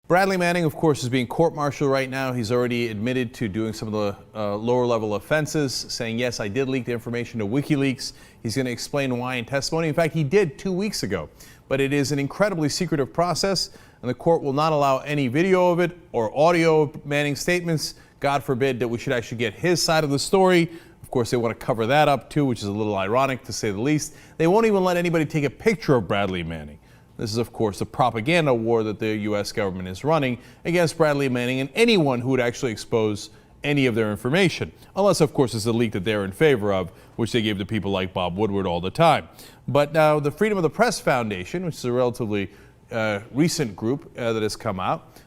Bradley Manning, of course, is being court-martialed right now. He's already admitted to doing some of the lower-level offenses, saying, yes, I did leak the information to WikiLeaks. He's going to explain why in testimony. In fact, he did 2 weeks ago. But it is an incredibly secretive process, and the court will not allow any video of it or audio of Manning's statements. God forbid that we should actually get his side of the story. Of course, they want to cover that up, too, which is a little ironic, to say the least. They won't even let anybody take a picture of Bradley Manning. This is, of course, the propaganda war that the U.S. government is running against Bradley Manning and anyone who would actually expose any of their information. Unless, of course, it's a leak that they're in favor of, which they give to people like Bob Woodward all the time. But now the Freedom of the Press Foundation, which is a relatively recent group that has come out,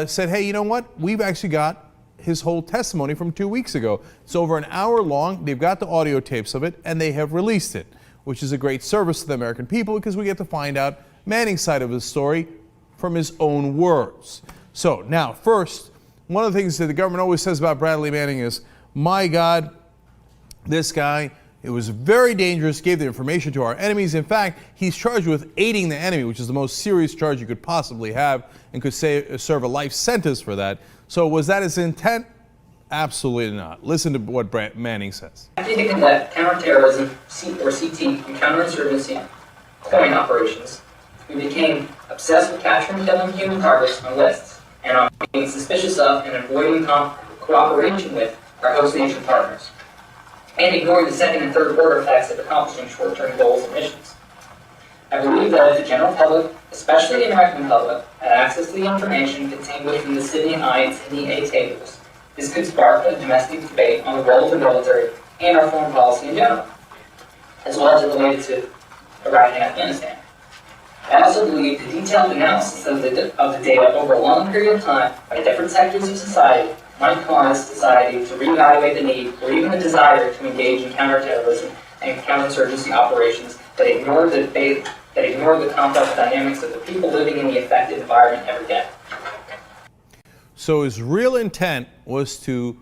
said, hey, you know what? We've actually got his whole testimony from 2 weeks ago. It's over an hour long. They've got the audio tapes of it, and they have released it, which is a great service to the American people because we get to find out Manning's side of the story from his own words. So now, first, one of the things that the government always says about Bradley Manning is, my God, this guy, it was very dangerous, gave the information to our enemies. In fact, he's charged with aiding the enemy, which is the most serious charge you could possibly have and could serve a life sentence for that. So was that his intent? Absolutely not. Listen to what Manning says. After to conduct counterterrorism, or CT, and counterinsurgency coin operations, we became obsessed with capturing and killing human targets on lists and on being suspicious of and avoiding cooperation with our host nation partners, and ignoring the second and third order effects of accomplishing short-term goals and missions. I believe that if the general public, especially the American public, had access to the information contained within the Sydney I and Sydney A tables, this could spark a domestic debate on the role of the military and our foreign policy in general, as well as related to Iraq and Afghanistan. I also believe the detailed analysis of the data over a long period of time by different sectors of society might cause society to reevaluate the need or even the desire to engage in counterterrorism and counterinsurgency operations that ignore the complex dynamics of the people living in the affected environment every day. So his real intent was to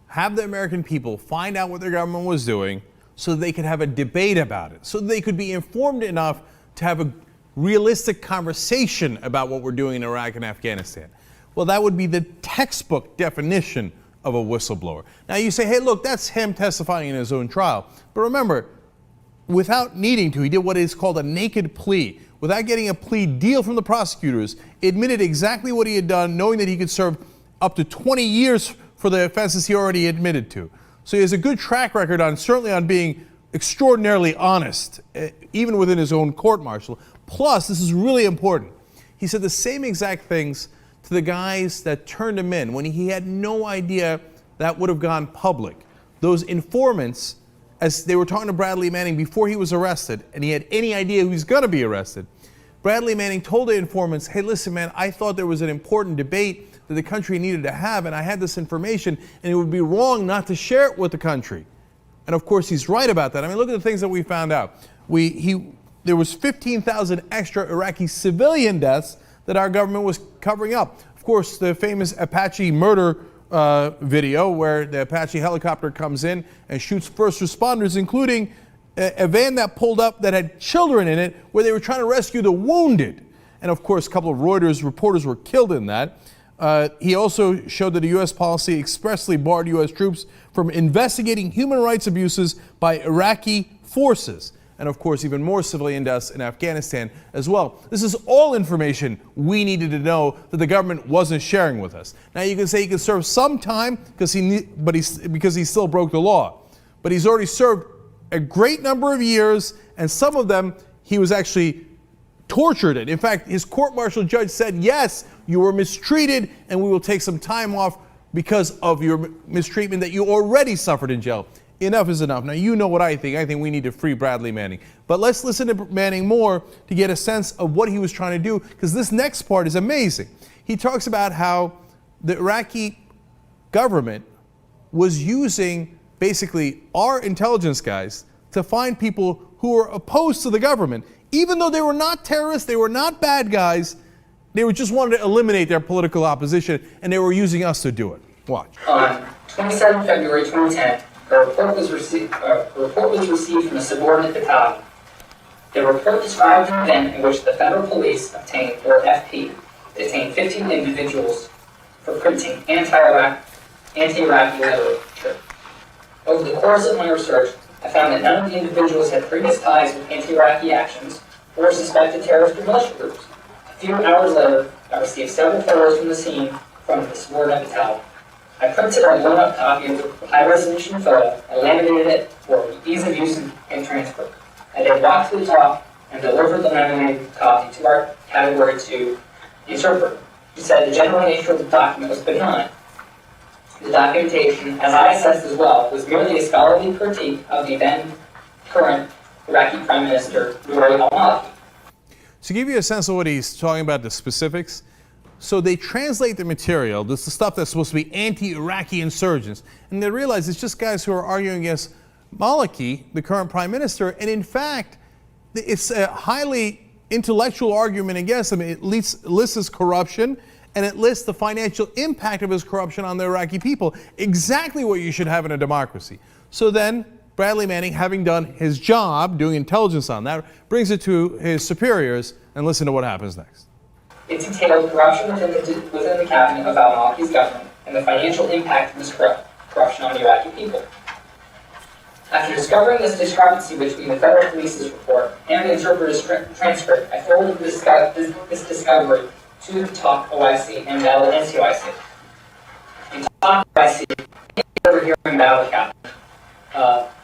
have the American people find out what their government was doing so they could have a debate about it, so they could be informed enough to have a realistic conversation about what we're doing in Iraq and Afghanistan. Well, that would be the textbook definition of a whistleblower. Now you say, hey, look, that's him testifying in his own trial. But remember, without needing to, he did what is called a naked plea. Without getting a plea deal from the prosecutors, admitted exactly what he had done, knowing that he could serve up to 20 years for the offenses he already admitted to. So he has a good track record certainly on being extraordinarily honest, even within his own court-martial. Plus, this is really important, he said the same exact things to the guys that turned him in when he had no idea that would have gone public. Those informants, as they were talking to Bradley Manning before he was arrested, and he had any idea he was going to be arrested, Bradley Manning told the informants, hey, listen, man, I thought there was an important debate that the country needed to have, and I had this information, and it would be wrong not to share it with the country. And of course, he's right about that. I mean, look at the things that we found out. There was 15,000 extra Iraqi civilian deaths that our government was covering up. Of course, the famous Apache murder video where the Apache helicopter comes in and shoots first responders, including a van that pulled up that had children in it where they were trying to rescue the wounded. And of course, a couple of Reuters reporters were killed in that. He also showed that the U.S. policy expressly barred U.S. troops from investigating human rights abuses by Iraqi forces. And of course, even more civilian deaths in Afghanistan as well. This is all information we needed to know that the government wasn't sharing with us. Now you can say he could serve some time because he still broke the law. But he's already served a great number of years, and some of them he was actually tortured in. In fact, his court-martial judge said, yes, you were mistreated, and we will take some time off because of your mistreatment that you already suffered in jail. Enough is enough. Now, you know what I think. I think we need to free Bradley Manning. But let's listen to Manning more to get a sense of what he was trying to do, because this next part is amazing. He talks about how the Iraqi government was using basically our intelligence guys to find people who were opposed to the government, even though they were not terrorists, they were not bad guys, they were just wanted to eliminate their political opposition, and they were using us to do it. Watch. On 27 February 2010, a report was received from a subordinate battalion. The report described an event in which the Federal Police obtained, or FP, detained 15 individuals for printing anti-Iraqi literature. Over the course of my research, I found that none of the individuals had previous ties with anti-Iraqi actions or suspected terrorist or militia groups. A few hours later, I received several photos from the scene from the subordinate battalion. I printed a blown-up copy of the high-resolution photo and laminated it for ease of use and transfer. I then walked to the top and delivered the laminated copy to our Category 2 interpreter. He said the general nature of the document was benign. The documentation, as I assessed as well, was merely a scholarly critique of the then current Iraqi Prime Minister, Nouri al-Maliki. To give you a sense of what he's talking about, the specifics, so they translate the material, this is the stuff that's supposed to be anti-Iraqi insurgents, and they realize it's just guys who are arguing against Maliki, the current prime minister, and in fact, it's a highly intellectual argument against him. It lists his corruption, and it lists the financial impact of his corruption on the Iraqi people. Exactly what you should have in a democracy. So then, Bradley Manning, having done his job, doing intelligence on that, brings it to his superiors, and listen to what happens next. It detailed corruption within the cabinet of al-Maliki's government and the financial impact of this corruption on the Iraqi people. After discovering this discrepancy between the federal police's report and the interpreter's transcript, I forwarded this discovery to the top OIC and Battle NCOIC. The top OIC, overhearing Battle Captain,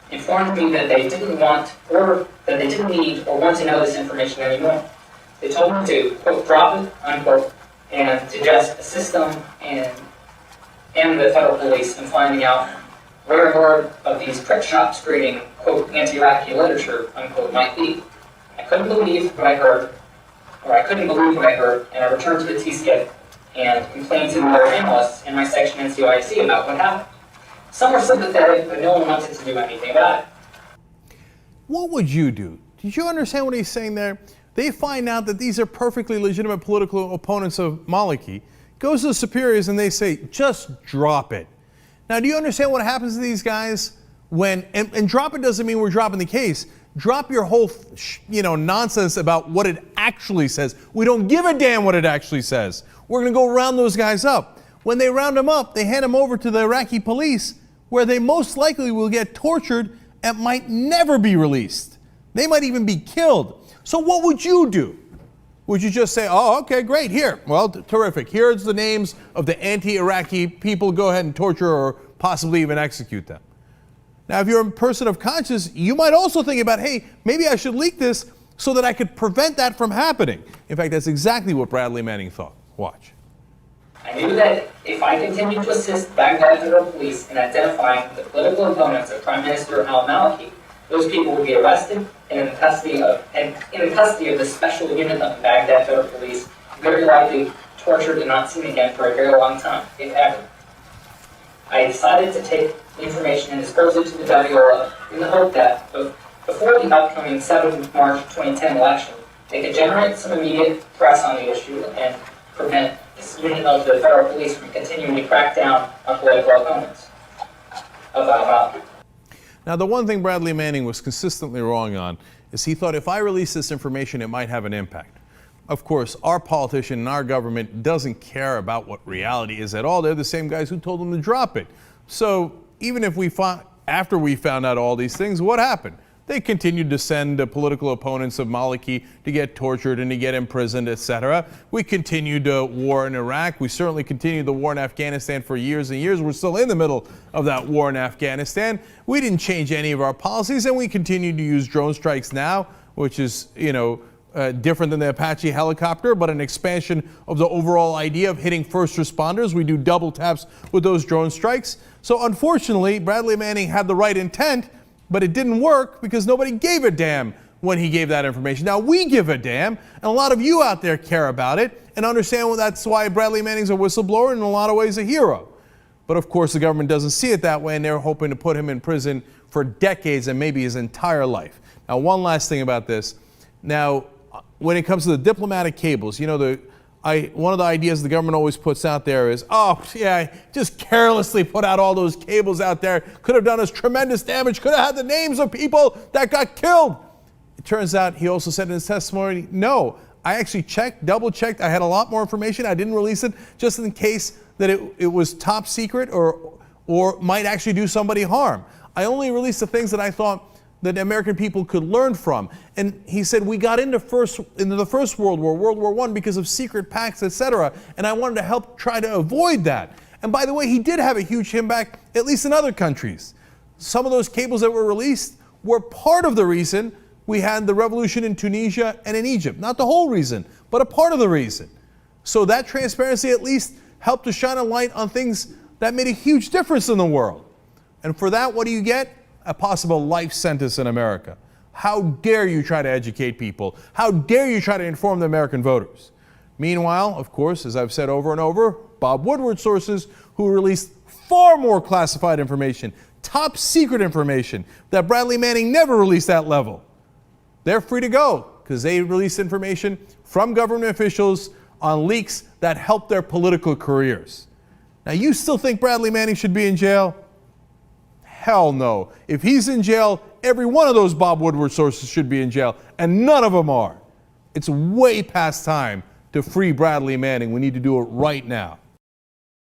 informed me that they didn't want, or that they didn't need or want to know this information anymore. They told me to, quote, drop it, unquote, and to just assist them and the federal police in finding out where more of these print shops creating, quote, anti-Iraqi literature, unquote, might be. I couldn't believe what I heard, and I returned to the T-SCIF and complained to the other analysts in my section NCOIC about what happened. Some were sympathetic, but no one wanted to do anything about it. What would you do? Did you understand what he's saying there? They find out that these are perfectly legitimate political opponents of Maliki, goes to the superiors and they say, just drop it. Now, do you understand what happens to these guys when, and drop it doesn't mean we're dropping the case. Drop your whole, nonsense about what it actually says. We don't give a damn what it actually says. We're going to go round those guys up. When they round them up, they hand them over to the Iraqi police, where they most likely will get tortured and might never be released. They might even be killed. So what would you do? Would you just say, oh, okay, great, here, well, terrific. Here's the names of the anti-Iraqi people. Go ahead and torture or possibly even execute them. Now, if you're a person of conscience, you might also think about, hey, maybe I should leak this so that I could prevent that from happening. In fact, that's exactly what Bradley Manning thought. Watch. I knew that if I continued to assist Baghdad federal police in identifying the political opponents of Prime Minister al-Maliki, those people would be arrested and in the custody of the special unit of the Baghdad federal police, very likely tortured and not seen again for a very long time, if ever. I decided to take the information and disperse it to the WLO in the hope that before the upcoming 7th March 2010 election, they could generate some immediate press on the issue and prevent this unit of the federal police from continuing to crack down on political opponents of al-Maliki. Now, the one thing Bradley Manning was consistently wrong on is he thought if I release this information, it might have an impact. Of course, our politician and our government doesn't care about what reality is at all. They're the same guys who told him to drop it. So even if after we found out all these things, what happened? They continued to send political opponents of Maliki to get tortured and to get imprisoned, etc. We continued the war in Iraq. We certainly continued the war in Afghanistan for years and years. We're still in the middle of that war in Afghanistan. We didn't change any of our policies, and we continue to use drone strikes now, which is, different than the Apache helicopter, but an expansion of the overall idea of hitting first responders. We do double taps with those drone strikes. So unfortunately, Bradley Manning had the right intent, but it didn't work because nobody gave a damn when he gave that information. Now we give a damn, and a lot of you out there care about it and understand that's why Bradley Manning's a whistleblower and in a lot of ways a hero. But of course the government doesn't see it that way, and they're hoping to put him in prison for decades and maybe his entire life. Now, one last thing about this. Now, when it comes to the diplomatic cables, one of the ideas the government always puts out there is, oh, yeah, just carelessly put out all those cables out there. Could have done us tremendous damage. Could have had the names of people that got killed. It turns out he also said in his testimony, no, I actually checked, double checked. I had a lot more information. I didn't release it just in case that it was top secret or might actually do somebody harm. I only released the things that I thought that the American people could learn from. And he said we got into the First World War, World War I, because of secret pacts, etc. And I wanted to help try to avoid that. And by the way, he did have a huge impact, at least in other countries. Some of those cables that were released were part of the reason we had the revolution in Tunisia and in Egypt. Not the whole reason, but a part of the reason. So that transparency at least helped to shine a light on things that made a huge difference in the world. And for that, what do you get? A possible life sentence in America. How dare you try to educate people? How dare you try to inform the American voters? Meanwhile, of course, as I've said over and over, Bob Woodward sources who released far more classified information, top secret information, that Bradley Manning never released that level. They're free to go because they released information from government officials on leaks that helped their political careers. Now, you still think Bradley Manning should be in jail? Hell no. If he's in jail, every one of those Bob Woodward sources should be in jail, and none of them are. It's way past time to free Bradley Manning. We need to do it right now.